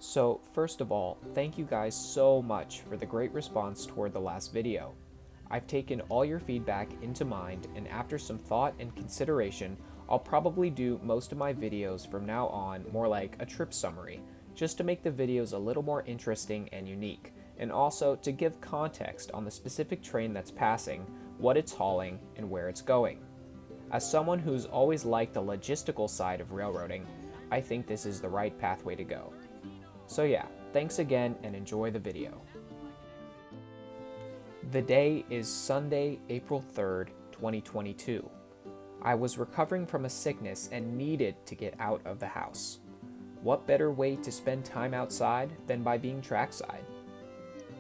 So first of all, thank you guys so much for the great response toward the last video. I've taken all your feedback into mind, and after some thought and consideration, I'll probably do most of my videos from now on more like a trip summary, just to make the videos a little more interesting and unique, and also to give context on the specific train that's passing, what it's hauling, and where it's going. As someone who's always liked the logistical side of railroading, I think this is the right pathway to go. So yeah, thanks again and enjoy the video. The day is Sunday, April 3rd, 2022. I was recovering from a sickness and needed to get out of the house. What better way to spend time outside than by being trackside?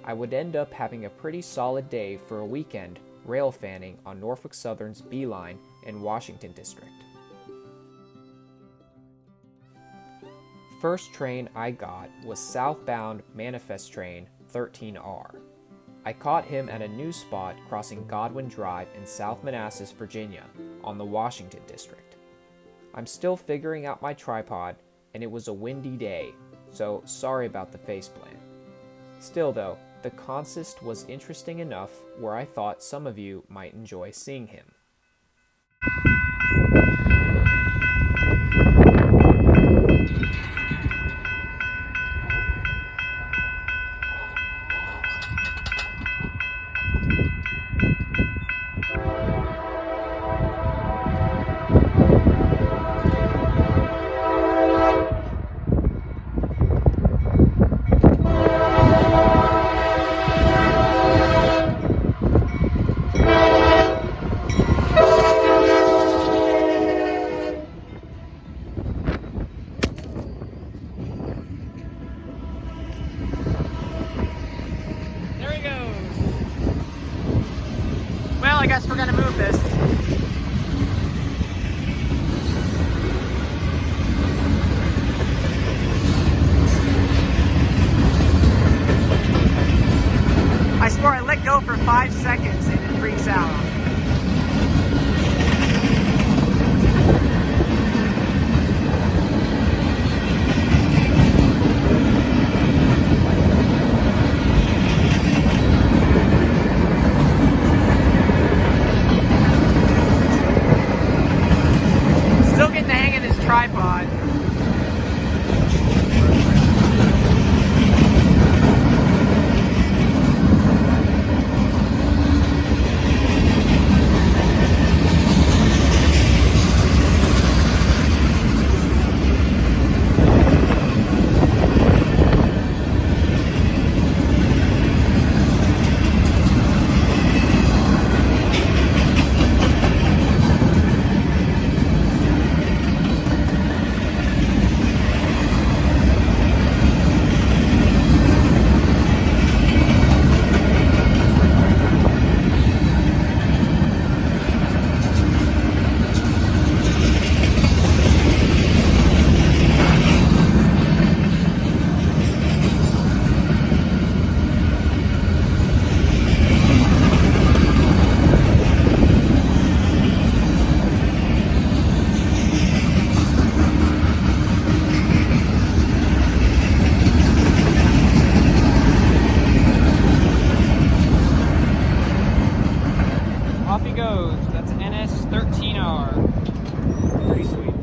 I would end up having a pretty solid day for a weekend rail fanning on Norfolk Southern's B line in Washington District. First train I got was southbound Manifest Train 13R. I caught him at a new spot crossing Godwin Drive in South Manassas, Virginia, on the Washington District. I'm still figuring out my tripod, and it was a windy day, so sorry about the faceplant. Still though, the consist was interesting enough where I thought some of you might enjoy seeing him. I guess we're gonna move this. I swear I let go for 5 seconds and it freaks out. Tripod. Off he goes. That's NS 13R. Pretty sweet.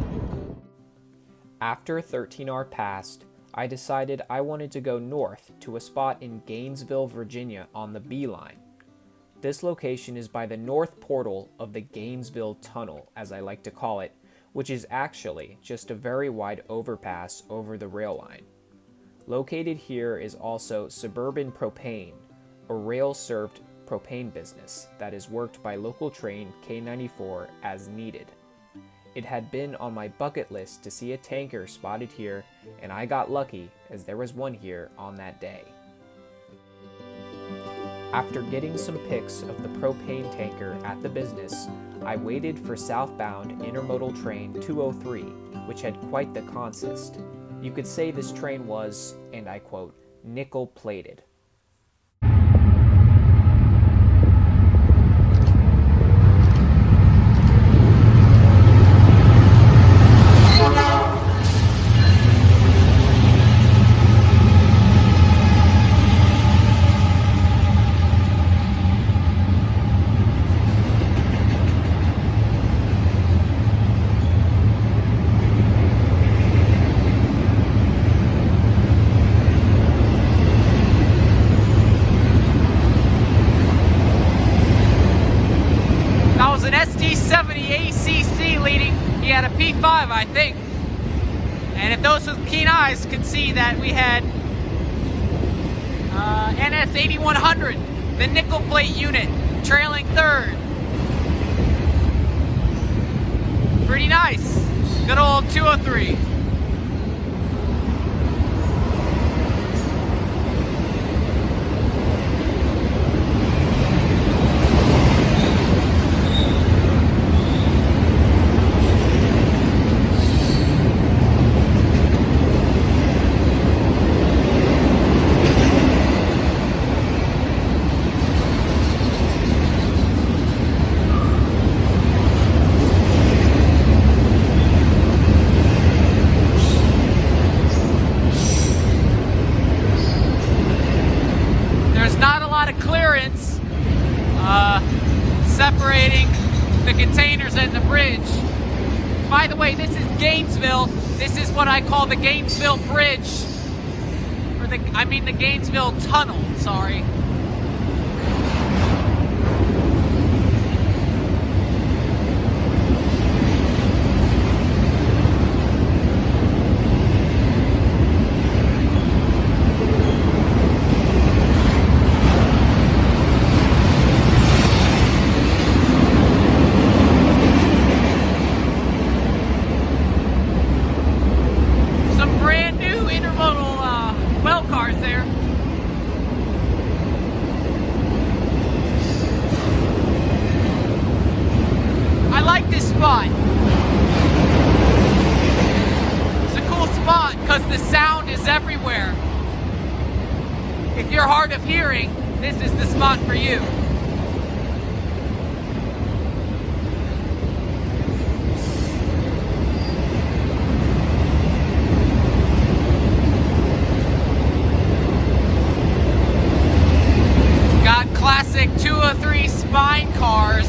After 13R passed, I decided I wanted to go north to a spot in Gainesville, Virginia on the B line. This location is by the north portal of the Gainesville Tunnel, as I like to call it, which is actually just a very wide overpass over the rail line. Located here is also Suburban Propane, a rail-served propane business that is worked by local train K94 as needed. It had been on my bucket list to see a tanker spotted here, and I got lucky as there was one here on that day. After getting some pics of the propane tanker at the business, I waited for southbound intermodal train 203, which had quite the consist. You could say this train was, and I quote, nickel-plated. 45, I think. And if those with keen eyes could see that we had NS 8100, the nickel plate unit, trailing third. Pretty nice. Good old 203. Separating the containers and the bridge. By the way, this is Gainesville. This is what I call the Gainesville Bridge. Or the Gainesville Tunnel, sorry. It's a cool spot because the sound is everywhere. If you're hard of hearing, this is the spot for you. Got classic 203 spine cars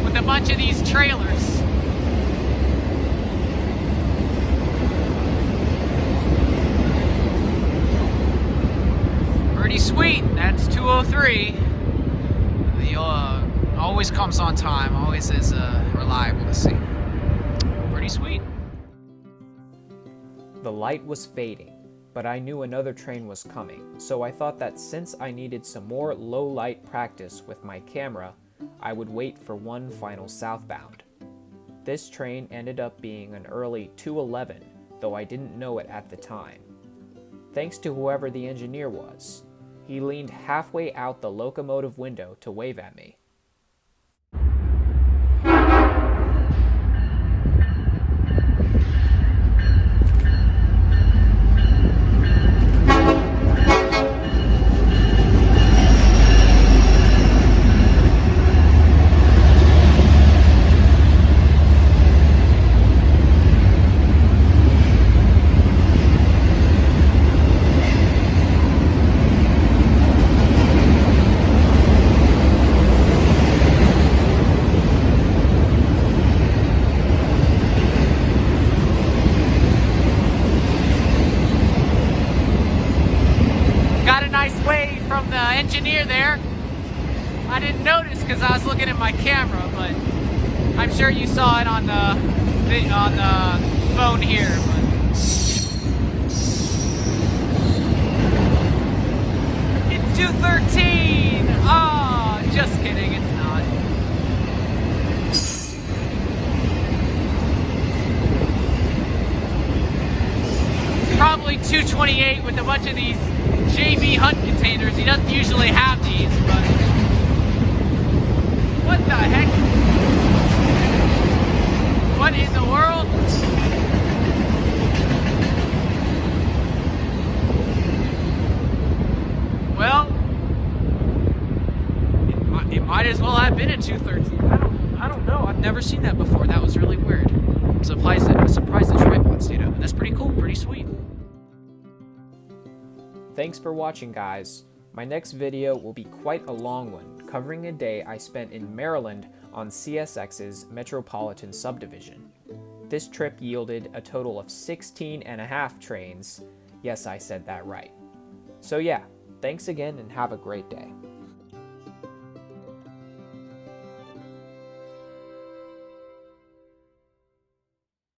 with a bunch of these trailers. Pretty sweet. That's 203. The always comes on time, always is reliable to see. Pretty sweet. The light was fading, but I knew another train was coming, so I thought that since I needed some more low light practice with my camera, I would wait for one final southbound. This train ended up being an early 211, though I didn't know it at the time. Thanks to whoever the engineer was. He leaned halfway out the locomotive window to wave at me. From the engineer there. I didn't notice because I was looking at my camera, but I'm sure you saw it on the phone here. But it's 213. Oh, just kidding. It's not. It's probably 228 with a bunch of these JB Hunt containers. He doesn't usually have these, but what the heck? What in the world? Well, it might as well have been a 213. I don't know. I've never seen that before. That was really weird. I'm surprised the tripod stayed up. That's pretty cool. Pretty sweet. Thanks for watching, guys. My next video will be quite a long one, covering a day I spent in Maryland on CSX's Metropolitan Subdivision. This trip yielded a total of 16.5 trains. Yes, I said that right. So yeah, thanks again and have a great day.